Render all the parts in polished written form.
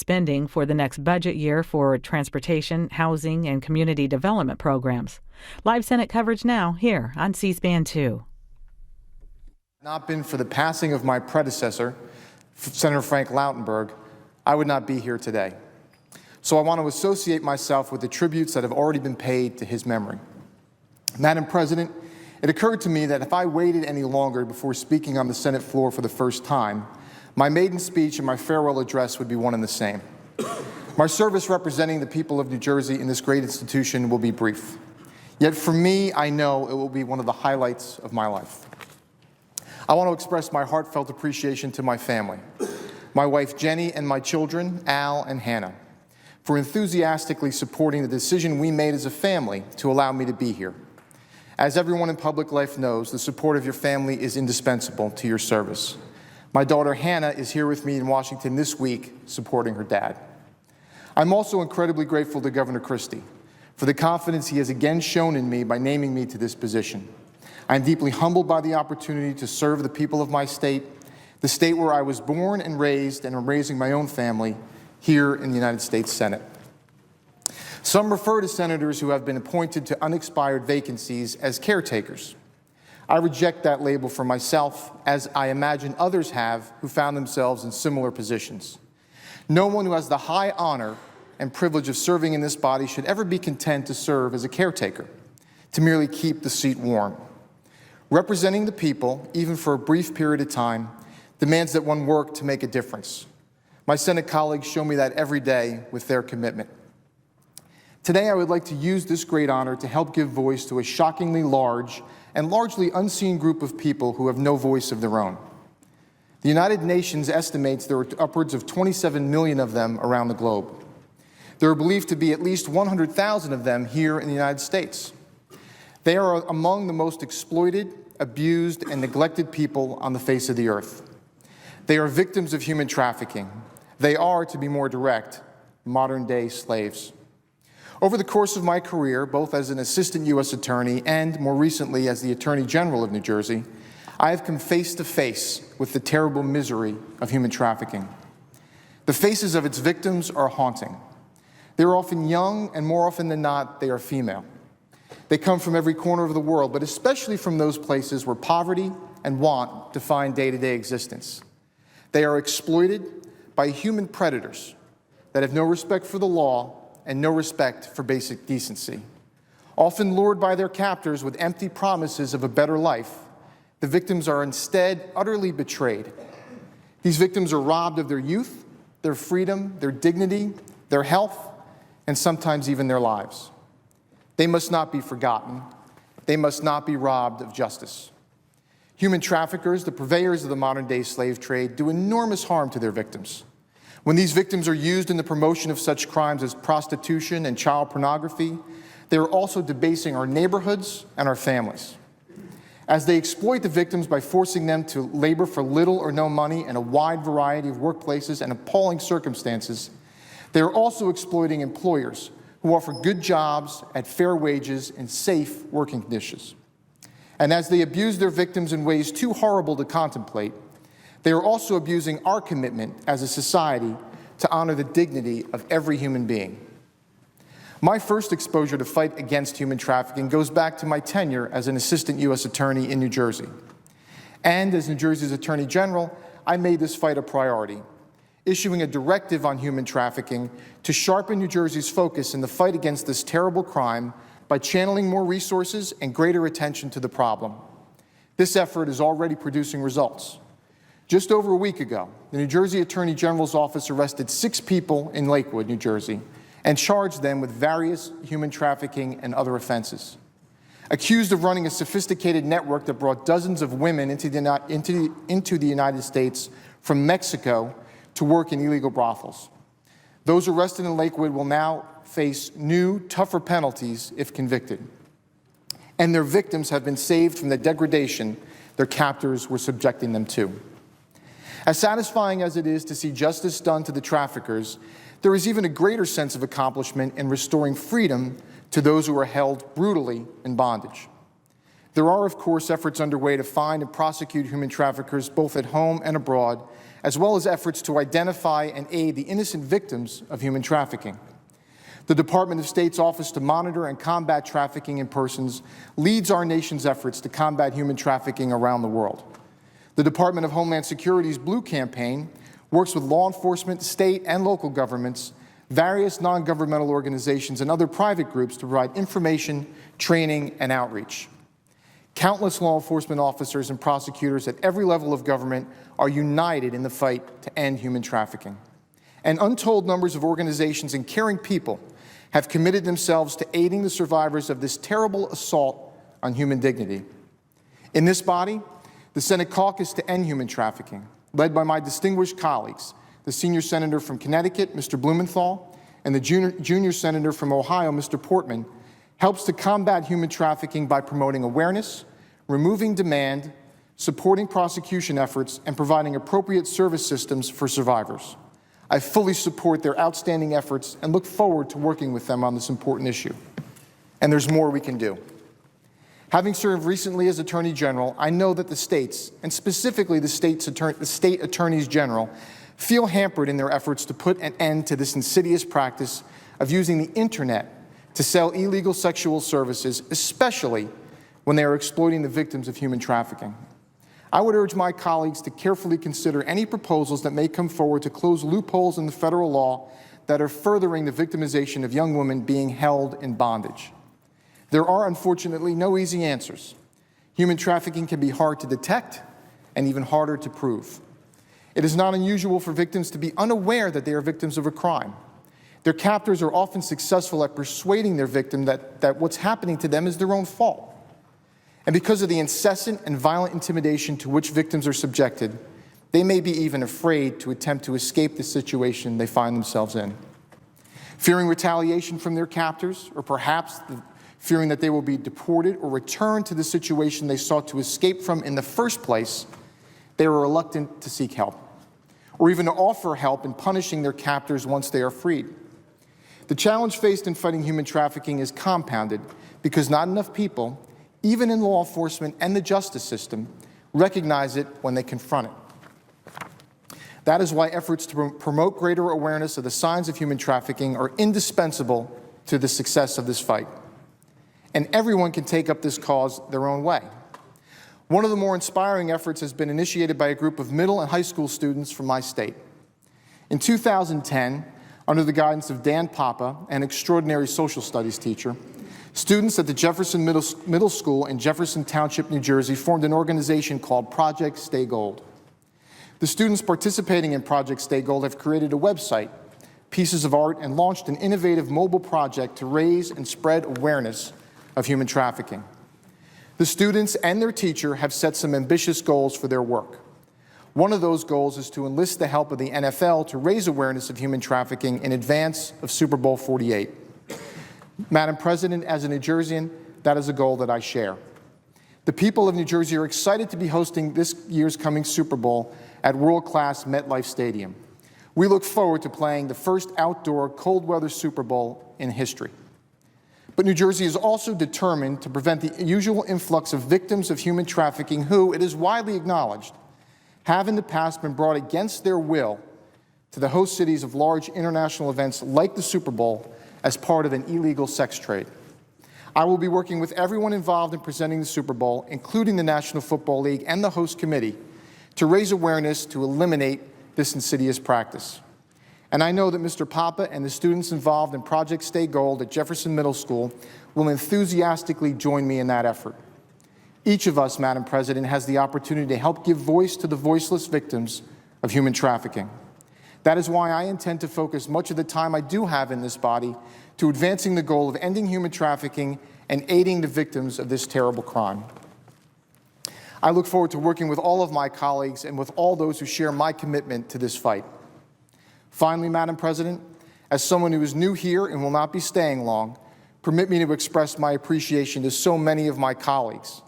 spending for the next budget year for transportation, housing, and community development programs. Live Senate coverage now here on C-SPAN 2. Not been for the passing of my predecessor, Senator Frank Lautenberg, I would not be here today. So I want to associate myself with the tributes that have already been paid to his memory. Madam President, it occurred to me that if I waited any longer before speaking on the Senate floor for the first time, my maiden speech and my farewell address would be one and the same. My service representing the people of New Jersey in this great institution will be brief. Yet for me, I know it will be one of the highlights of my life. I want to express my heartfelt appreciation to my family, my wife Jenny and my children, Al and Hannah, for enthusiastically supporting the decision we made as a family to allow me to be here. As everyone in public life knows, the support of your family is indispensable to your service. My daughter Hannah is here with me in Washington this week supporting her dad. I'm also incredibly grateful to Governor Christie for the confidence he has again shown in me by naming me to this position. I am deeply humbled by the opportunity to serve the people of my state, the state where I was born and raised and am raising my own family here in the United States Senate. Some refer to senators who have been appointed to unexpired vacancies as caretakers. I reject that label for myself, as I imagine others have who found themselves in similar positions. No one who has the high honor and privilege of serving in this body should ever be content to serve as a caretaker, to merely keep the seat warm. Representing the people, even for a brief period of time, demands that one work to make a difference. My Senate colleagues show me that every day with their commitment. Today, I would like to use this great honor to help give voice to a shockingly large and largely unseen group of people who have no voice of their own. The United Nations estimates there are upwards of 27 million of them around the globe. There are believed to be at least 100,000 of them here in the United States. They are among the most exploited, abused, and neglected people on the face of the earth. They are victims of human trafficking. They are, to be more direct, modern-day slaves. Over the course of my career, both as an assistant U.S. attorney and, more recently, as the Attorney General of New Jersey, I have come face to face with the terrible misery of human trafficking. The faces of its victims are haunting. They are often young, and more often than not, they are female. They come from every corner of the world, but especially from those places where poverty and want define day-to-day existence. They are exploited by human predators that have no respect for the law and no respect for basic decency. Often lured by their captors with empty promises of a better life, the victims are instead utterly betrayed. These victims are robbed of their youth, their freedom, their dignity, their health, and sometimes even their lives. They must not be forgotten. They must not be robbed of justice. Human traffickers, the purveyors of the modern-day slave trade, do enormous harm to their victims. When these victims are used in the promotion of such crimes as prostitution and child pornography, they are also debasing our neighborhoods and our families. As they exploit the victims by forcing them to labor for little or no money in a wide variety of workplaces and appalling circumstances, they are also exploiting employers who offer good jobs at fair wages and safe working conditions. And as they abuse their victims in ways too horrible to contemplate, they are also abusing our commitment as a society to honor the dignity of every human being. My first exposure to fight against human trafficking goes back to my tenure as an assistant U.S. attorney in New Jersey. And as New Jersey's Attorney General, I made this fight a priority, issuing a directive on human trafficking to sharpen New Jersey's focus in the fight against this terrible crime by channeling more resources and greater attention to the problem. This effort is already producing results. Just over a week ago, the New Jersey Attorney General's office arrested 6 people in Lakewood, New Jersey, and charged them with various human trafficking and other offenses. Accused of running a sophisticated network that brought dozens of women into the United States from Mexico to work in illegal brothels. Those arrested in Lakewood will now face new, tougher penalties if convicted. And their victims have been saved from the degradation their captors were subjecting them to. As satisfying as it is to see justice done to the traffickers, there is even a greater sense of accomplishment in restoring freedom to those who are held brutally in bondage. There are, of course, efforts underway to find and prosecute human traffickers both at home and abroad, as well as efforts to identify and aid the innocent victims of human trafficking. The Department of State's Office to Monitor and Combat Trafficking in Persons leads our nation's efforts to combat human trafficking around the world. The Department of Homeland Security's Blue Campaign works with law enforcement, state and local governments, various non-governmental organizations, and other private groups to provide information, training, and outreach. Countless law enforcement officers and prosecutors at every level of government are united in the fight to end human trafficking. And untold numbers of organizations and caring people have committed themselves to aiding the survivors of this terrible assault on human dignity. In this body, the Senate Caucus to End Human Trafficking, led by my distinguished colleagues, the senior senator from Connecticut, Mr. Blumenthal, and the junior senator from Ohio, Mr. Portman, helps to combat human trafficking by promoting awareness, removing demand, supporting prosecution efforts, and providing appropriate service systems for survivors. I fully support their outstanding efforts and look forward to working with them on this important issue. And there's more we can do. Having served recently as Attorney General, I know that the states, and specifically the state attorneys general, feel hampered in their efforts to put an end to this insidious practice of using the internet to sell illegal sexual services, especially when they are exploiting the victims of human trafficking. I would urge my colleagues to carefully consider any proposals that may come forward to close loopholes in the federal law that are furthering the victimization of young women being held in bondage. There are, unfortunately, no easy answers. Human trafficking can be hard to detect and even harder to prove. It is not unusual for victims to be unaware that they are victims of a crime. Their captors are often successful at persuading their victim that what's happening to them is their own fault. And because of the incessant and violent intimidation to which victims are subjected, they may be even afraid to attempt to escape the situation they find themselves in. Fearing retaliation from their captors, or perhaps fearing that they will be deported or returned to the situation they sought to escape from in the first place, they are reluctant to seek help, or even to offer help in punishing their captors once they are freed. The challenge faced in fighting human trafficking is compounded because not enough people, even in law enforcement and the justice system, recognize it when they confront it. That is why efforts to promote greater awareness of the signs of human trafficking are indispensable to the success of this fight. And everyone can take up this cause their own way. One of the more inspiring efforts has been initiated by a group of middle and high school students from my state. In 2010, under the guidance of Dan Papa, an extraordinary social studies teacher, students at the Jefferson Middle School in Jefferson Township, New Jersey, formed an organization called Project Stay Gold. The students participating in Project Stay Gold have created a website, pieces of art, and launched an innovative mobile project to raise and spread awareness of human trafficking. The students and their teacher have set some ambitious goals for their work. One of those goals is to enlist the help of the NFL to raise awareness of human trafficking in advance of Super Bowl 48. Madam President, as a New Jerseyan, that is a goal that I share. The people of New Jersey are excited to be hosting this year's coming Super Bowl at world-class MetLife Stadium. We look forward to playing the first outdoor cold-weather Super Bowl in history. But New Jersey is also determined to prevent the usual influx of victims of human trafficking who, it is widely acknowledged, have in the past been brought against their will to the host cities of large international events like the Super Bowl as part of an illegal sex trade. I will be working with everyone involved in presenting the Super Bowl, including the National Football League and the host committee, to raise awareness to eliminate this insidious practice. And I know that Mr. Papa and the students involved in Project Stay Gold at Jefferson Middle School will enthusiastically join me in that effort. Each of us, Madam President, has the opportunity to help give voice to the voiceless victims of human trafficking. That is why I intend to focus much of the time I do have in this body to advancing the goal of ending human trafficking and aiding the victims of this terrible crime. I look forward to working with all of my colleagues and with all those who share my commitment to this fight. Finally, Madam President, as someone who is new here and will not be staying long, permit me to express my appreciation to so many of my colleagues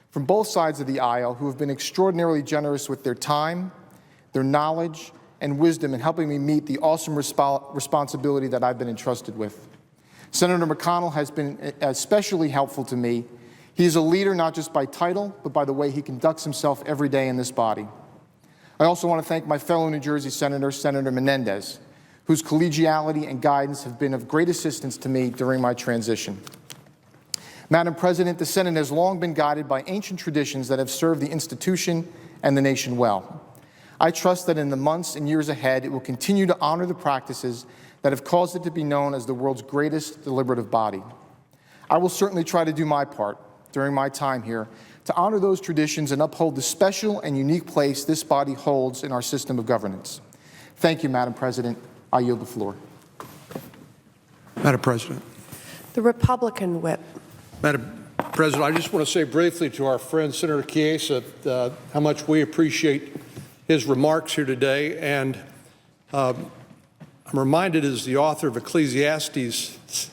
from both sides of the aisle who have been extraordinarily generous with their time, their knowledge, and wisdom in helping me meet the awesome responsibility that I've been entrusted with. Senator McConnell has been especially helpful to me. He is a leader not just by title, but by the way he conducts himself every day in this body. I also want to thank my fellow New Jersey Senator, Senator Menendez, whose collegiality and guidance have been of great assistance to me during my transition. Madam President, the Senate has long been guided by ancient traditions that have served the institution and the nation well. I trust that in the months and years ahead, it will continue to honor the practices that have caused it to be known as the world's greatest deliberative body. I will certainly try to do my part during my time here to honor those traditions and uphold the special and unique place this body holds in our system of governance. Thank you, Madam President. I yield the floor. Madam President. The Republican whip. Madam President, I just want to say briefly to our friend Senator Chiesa how much we appreciate his remarks here today. And I'm reminded, as the author of Ecclesiastes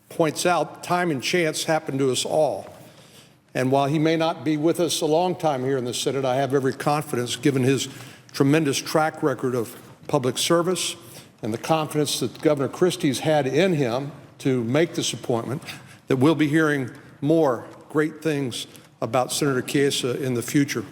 points out, time and chance happen to us all. And while he may not be with us a long time here in the Senate, I have every confidence, given his tremendous track record of public service and the confidence that Governor Christie's had in him to make this appointment, that we'll be hearing more great things about Senator Chiesa in the future.